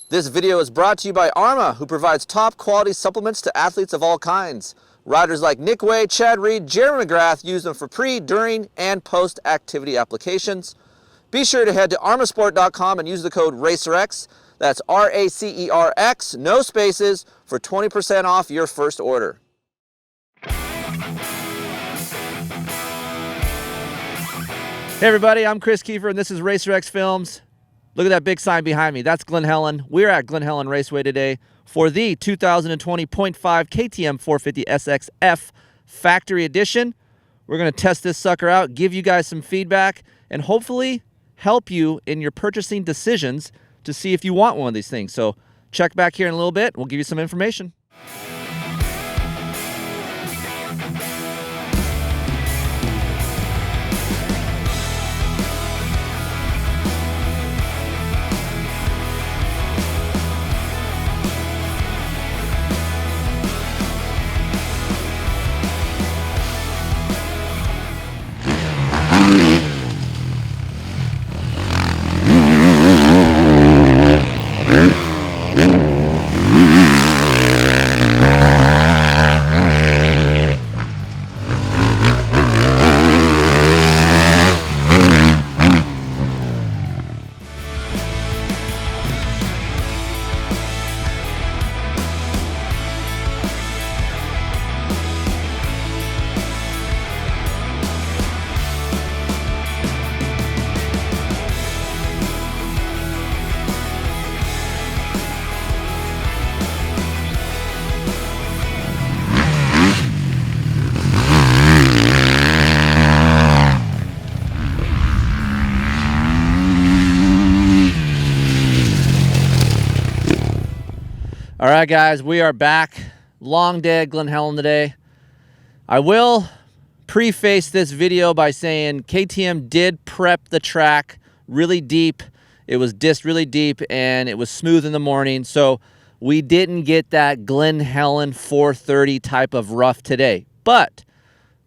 This video is brought to you by Arma, who provides top quality supplements to athletes of all kinds. Riders like Nick Way, Chad Reed, Jeremy McGrath use them for pre, during, and post-activity applications. Be sure to head to armasport.com and use the code RACERX. That's RACERX, no spaces, for 20% off your first order. Hey everybody, I'm Kris Keefer and this is RacerX Films. Look at that big sign behind me. That's Glen Helen. We're at Glen Helen Raceway today for the 2020.5 KTM 450 SXF Factory Edition. We're going to test this sucker out, give you guys some feedback, and hopefully help you in your purchasing decisions to see if you want one of these things. So check back here in a little bit. We'll give you some information. All right, guys, we are back. Long day at Glen Helen today. I will preface this video by saying KTM did prep the track really deep. It was dissed really deep, and it was smooth in the morning, so we didn't get that Glen Helen 430 type of rough today. But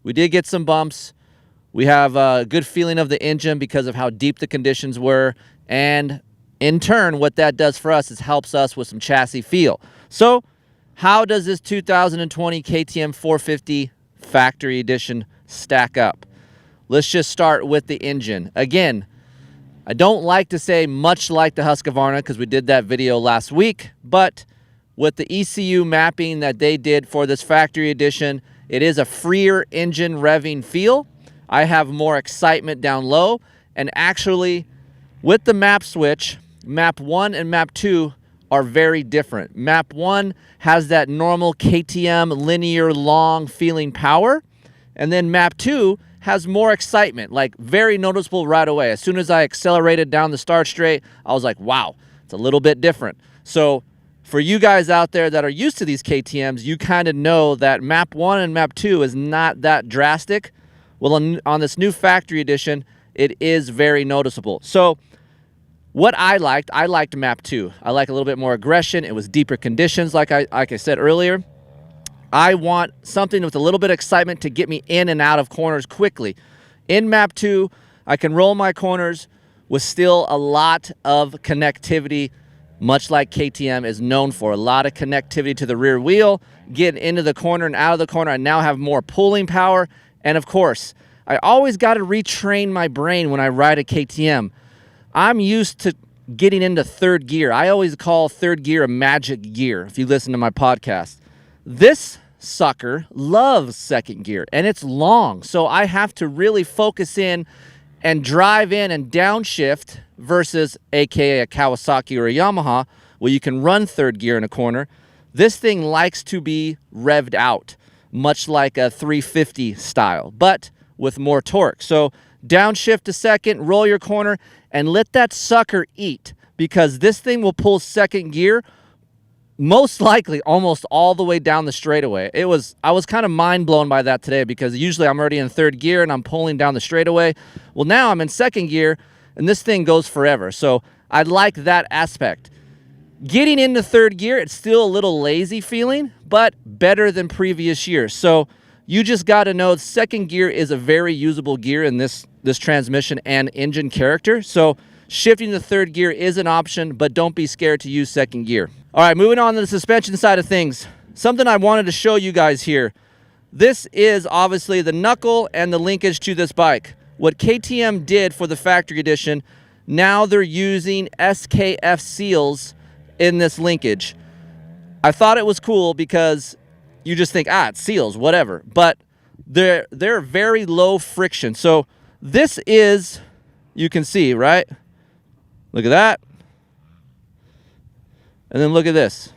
we did get some bumps. We have a good feeling of the engine because of how deep the conditions were, and in turn, what that does for us is helps us with some chassis feel. So, how does this 2020 KTM 450 Factory Edition stack up? Let's just start with the engine. Again, I don't like to say much like the Husqvarna because we did that video last week, but with the ECU mapping that they did for this Factory Edition, it is a freer engine revving feel. I have more excitement down low, and actually, with the map switch, Map 1 and Map 2 are very different. Map 1 has that normal KTM linear long feeling power, and then Map 2 has more excitement, like very noticeable right away. As soon as I accelerated down the start straight, I was like, wow, it's a little bit different. So for you guys out there that are used to these KTMs, you kind of know that Map 1 and Map 2 is not that drastic. Well, on this new Factory Edition, it is very noticeable. So what I liked Map 2. I like a little bit more aggression. It was deeper conditions, like I said earlier. I want something with a little bit of excitement to get me in and out of corners quickly. In Map 2, I can roll my corners with still a lot of connectivity, much like KTM is known for. A lot of connectivity to the rear wheel, getting into the corner and out of the corner. I now have more pulling power. And of course, I always got to retrain my brain when I ride a KTM. I'm used to getting into third gear. I always call third gear a magic gear, if you listen to my podcast. This sucker loves second gear, and it's long, so I have to really focus in and drive in and downshift versus AKA a Kawasaki or a Yamaha, where you can run third gear in a corner. This thing likes to be revved out, much like a 350 style, but with more torque. So downshift to second, roll your corner, and let that sucker eat, because this thing will pull second gear most likely almost all the way down the straightaway. I was kind of mind blown by that today, because usually I'm already in third gear and I'm pulling down the straightaway. Well, now I'm in second gear and this thing goes forever. So I like that aspect. Getting into third gear, it's still a little lazy feeling, but better than previous years. So you just got to know second gear is a very usable gear in this transmission and engine character. So shifting to third gear is an option, but don't be scared to use second gear. All right, moving on to the suspension side of things. Something I wanted to show you guys here. This is obviously the knuckle and the linkage to this bike. What KTM did for the factory edition, now they're using SKF seals in this linkage. I thought it was cool because you just think, it's seals, whatever. But they're very low friction. So this is, you can see, right? Look at that. And then look at this.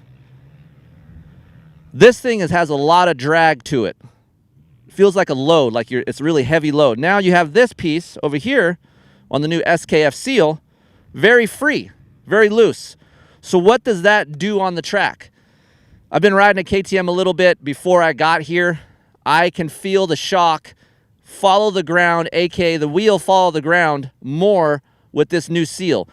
This thing has a lot of drag to it. It feels like a load, like it's a really heavy load. Now you have this piece over here on the new SKF seal, very free, very loose. So what does that do on the track? I've been riding a KTM a little bit before I got here. I can feel the shock follow the ground, aka the wheel follow the ground more with this new seal.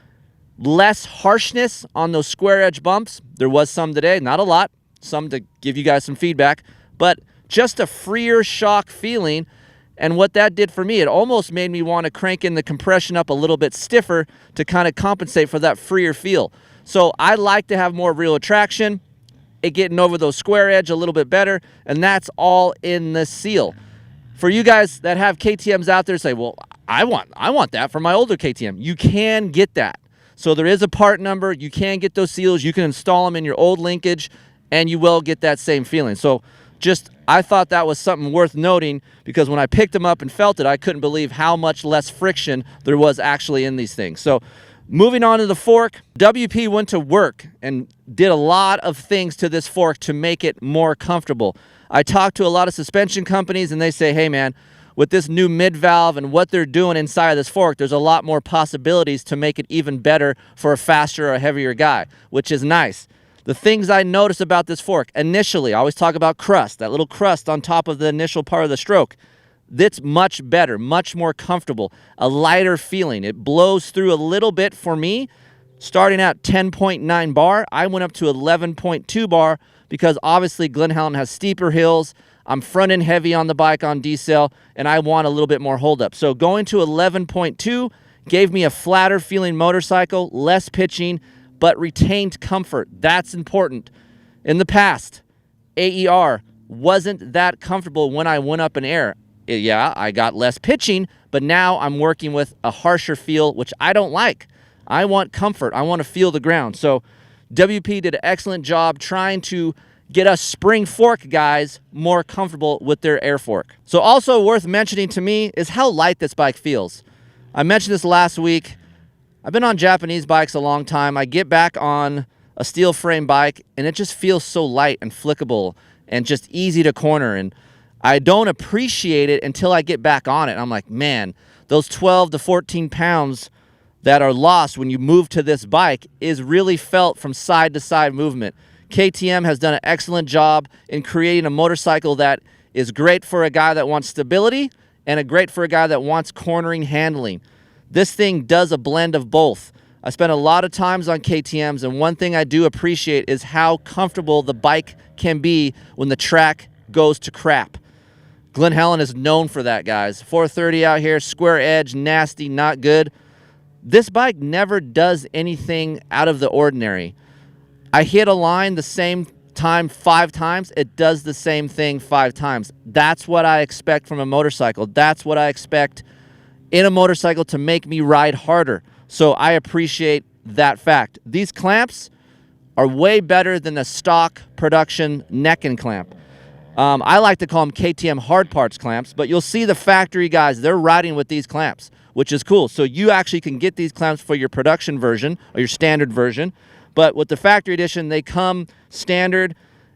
Less harshness on those square edge bumps. There was some today, not a lot, some to give you guys some feedback, but just a freer shock feeling. And what that did for me, it almost made me want to crank in the compression up a little bit stiffer to kind of compensate for that freer feel. So I like to have more real traction, it getting over those square edge a little bit better, and that's all in the seal. For you guys that have KTMs out there, say, well, I want that for my older KTM. You can get that. So there is a part number. You can get those seals. You can install them in your old linkage, and you will get that same feeling. So I thought that was something worth noting, because when I picked them up and felt it, I couldn't believe how much less friction there was actually in these things. So moving on to the fork, WP went to work and did a lot of things to this fork to make it more comfortable. I talked to a lot of suspension companies, and they say, hey man, with this new mid valve and what they're doing inside of this fork, there's a lot more possibilities to make it even better for a faster or a heavier guy, which is nice. The things I noticed about this fork, initially, I always talk about crust, that little crust on top of the initial part of the stroke. That's much better, much more comfortable, a lighter feeling. It blows through a little bit for me. Starting at 10.9 bar, I went up to 11.2 bar because obviously Glen Helen has steeper hills. I'm front end heavy on the bike on decel, and I want a little bit more hold up. So going to 11.2 gave me a flatter feeling motorcycle, less pitching, but retained comfort. That's important. In the past, AER wasn't that comfortable when I went up in air. Yeah, I got less pitching, but now I'm working with a harsher feel, which I don't like. I want comfort. I want to feel the ground. So WP did an excellent job trying to get us spring fork guys more comfortable with their air fork. So also worth mentioning to me is how light this bike feels. I mentioned this last week. I've been on Japanese bikes a long time. I get back on a steel frame bike, and it just feels so light and flickable and just easy to corner. And I don't appreciate it until I get back on it. I'm like, man, those 12 to 14 pounds that are lost when you move to this bike is really felt from side to side movement. KTM has done an excellent job in creating a motorcycle that is great for a guy that wants stability and great for a guy that wants cornering handling. This thing does a blend of both. I spent a lot of times on KTMs, and one thing I do appreciate is how comfortable the bike can be when the track goes to crap. Glen Helen is known for that, guys. 430 out here, square edge, nasty, not good. This bike never does anything out of the ordinary. I hit a line the same time 5 times, it does the same thing 5 times. That's what I expect from a motorcycle. That's what I expect in a motorcycle to make me ride harder. So I appreciate that fact. These clamps are way better than the stock production neck and clamp. I like to call them KTM hard parts clamps, but you'll see the factory guys, they're riding with these clamps, which is cool. So you actually can get these clamps for your production version or your standard version. But with the factory edition, they come standard.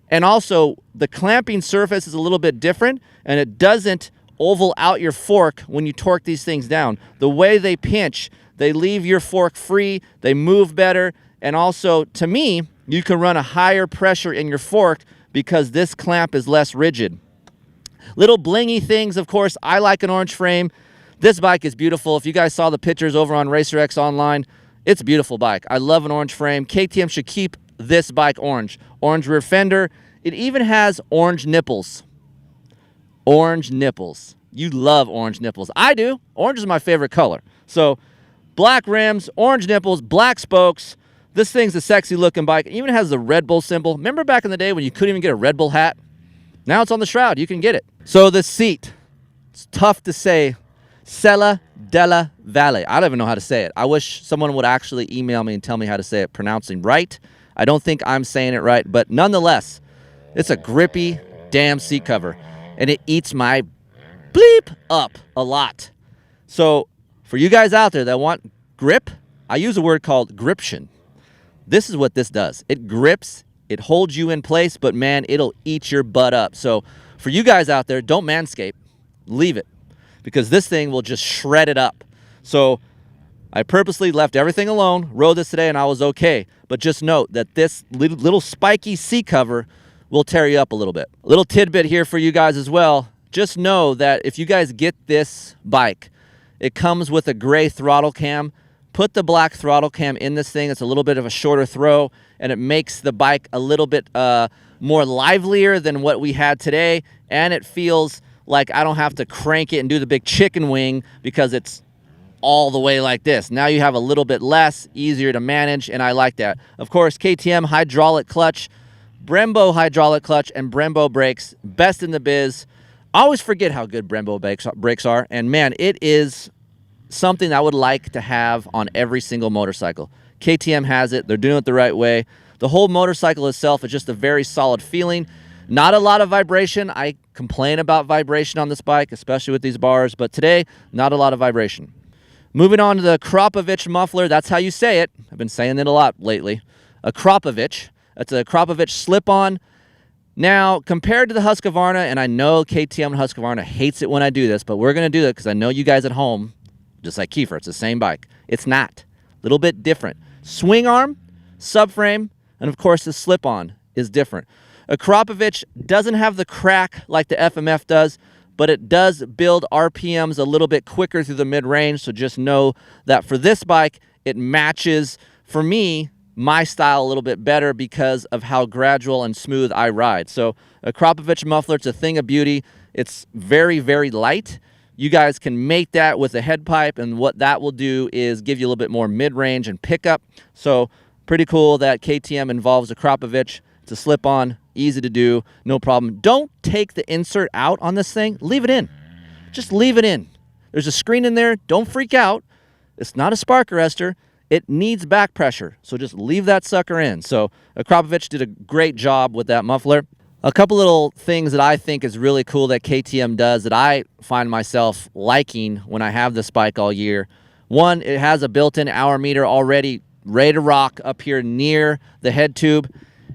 And also, the clamping surface is a little bit different, and it doesn't oval out your fork when you torque these things down. The way they pinch, they leave your fork free, they move better, and also, to me, you can run a higher pressure in your fork because this clamp is less rigid. Little blingy things, of course, I like an orange frame. This bike is beautiful. If you guys saw the pictures over on RacerX online, it's a beautiful bike. I love an orange frame. KTM should keep this bike orange. Orange rear fender. It even has orange nipples. Orange nipples. You love orange nipples. I do. Orange is my favorite color. So Black rims, orange nipples, black spokes. This thing's a sexy looking bike. It even has the Red Bull symbol. Remember back in the day when you couldn't even get a Red Bull hat? Now it's on the shroud. You can get it. So the seat, it's tough to say. Sella della Valle. I don't even know how to say it. I wish someone would actually email me and tell me how to say it, pronouncing right. I don't think I'm saying it right, but nonetheless, it's a grippy damn seat cover, and it eats my bleep up a lot. So for you guys out there that want grip, I use a word called gription. This is what this does. It grips, it holds you in place, but man, it'll eat your butt up. So for you guys out there, don't manscape, leave it, because this thing will just shred it up. So I purposely left everything alone, rode this today, and I was okay. But just note that this little spiky seat cover will tear you up a little bit. A little tidbit here for you guys as well. Just know that if you guys get this bike, it comes with a gray throttle cam. Put the black throttle cam in this thing. It's a little bit of a shorter throw, and it makes the bike a little bit more livelier than what we had today, and it feels like I don't have to crank it and do the big chicken wing because it's all the way like this. Now you have a little bit less, easier to manage, and I like that. Of course, KTM hydraulic clutch, Brembo hydraulic clutch, and Brembo brakes, best in the biz. I always forget how good Brembo brakes are, and man, it is something I would like to have on every single motorcycle. KTM has it. They're doing it the right way. The whole motorcycle itself is just a very solid feeling. Not a lot of vibration. I complain about vibration on this bike, especially with these bars, but today, not a lot of vibration. Moving on to the Kropovich muffler. That's how you say it. I've been saying it a lot lately. A Kropovich. That's a Kropovich slip-on. Now, compared to the Husqvarna, and I know KTM and Husqvarna hates it when I do this, but we're going to do that because I know you guys at home, just like Keefer, it's the same bike. It's not. A little bit different. Swing arm, subframe, and of course the slip-on is different. A Kropovich doesn't have the crack like the FMF does, but it does build RPMs a little bit quicker through the mid-range, so just know that for this bike, it matches, for me, my style a little bit better because of how gradual and smooth I ride. So a Kropovich muffler, it's a thing of beauty. It's very, very light. You guys can mate that with a head pipe, and what that will do is give you a little bit more mid-range and pickup. So pretty cool that KTM involves a Kropovich. It's a slip-on, easy to do, no problem. Don't take the insert out on this thing. Leave it in. Just leave it in. There's a screen in there. Don't freak out. It's not a spark arrestor. It needs back pressure, so just leave that sucker in. So a Kropovich did a great job with that muffler. A couple little things that I think is really cool that KTM does that I find myself liking when I have this bike all year. One, it has a built-in hour meter already ready to rock up here near the head tube.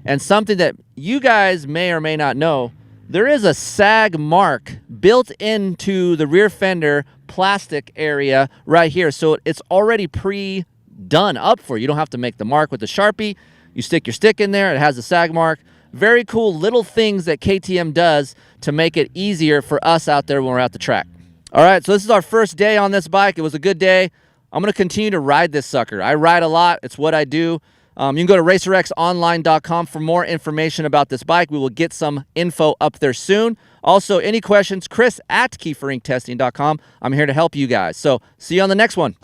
And something that you guys may or may not know, there is a sag mark built into the rear fender plastic area right here. So it's already pre-done up for you. You don't have to make the mark with the Sharpie. You stick your stick in there. It has a sag mark. Very cool little things that KTM does to make it easier for us out there when we're at the track. All right, so this is our first day on this bike. It was a good day. I'm going to continue to ride this sucker. I ride a lot. It's what I do. You can go to racerxonline.com for more information about this bike. We will get some info up there soon. Also, any questions, Kris at KeeferIncTesting.com. I'm here to help you guys. So see you on the next one.